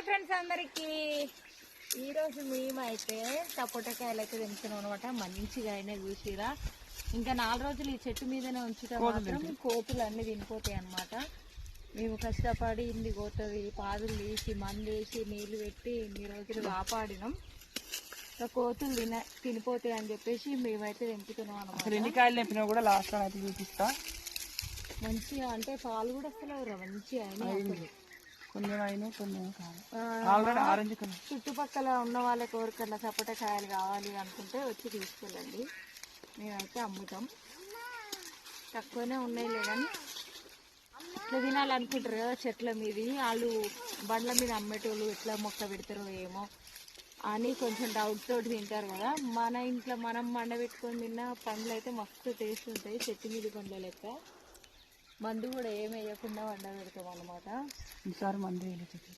Hi friends అందరికి ఈరోజు మేమైతే సపోటాకాయలు అయితే తెంపుతున్నాం అనమాట. మంచిగా అయినా చూసిరా. ఇంకా 4 రోజులు ఈ చెట్టు మీదనే ఉంచితే మాత్రం కోతులు అన్ని తినిపోతాయి అనమాట. మేము కష్టపడి ఇన్ని పోతుంది పాదులు తీసి మందు వేసి నీళ్లు పెట్టి ఇన్ని రోజులు కాపాడినాం. ఇంకా కోతులు తినిపోతాయి అని చెప్పేసి మేమైతే తెంపుతున్నాం అనమాట. ఎన్ని కాయలు తెంపినా కూడా లాస్ట్ అయితే చూపిస్తా. మంచిగా అంటే పాలు కూడా వస్తలేవురా, మంచిగా అయినా కొన్ని అయినాయి కొన్ని ఆల్రెడీ ఆరెంజ్ కలర్. చుట్టుపక్కల ఉన్న వాళ్ళకి ఎవరికన్నా సపోటా కాయలు కావాలి అనుకుంటే వచ్చి తీసుకెళ్ళండి. మేమైతే అమ్ముతాం. తక్కువనే ఉన్నాయిలే కానీ ఇట్లా తినాలనుకుంటారు కదా చెట్ల మీది. వాళ్ళు బండ్ల మీద అమ్మేటోళ్ళు ఎట్లా మొక్క పెడతారో ఏమో అని కొంచెం డౌట్ తోటి తింటారు కదా. మన ఇంట్లో మనం మండ పెట్టుకొని తిన్న పండ్లు అయితే మస్తు టేస్ట్ ఉంటాయి. చెట్టు మీద పండ్ల లెక్క. మందు కూడా ఏమి వేయకుండా వండ పెడతాం అన్నమాట. ఈసారి మందు వేయలేదు.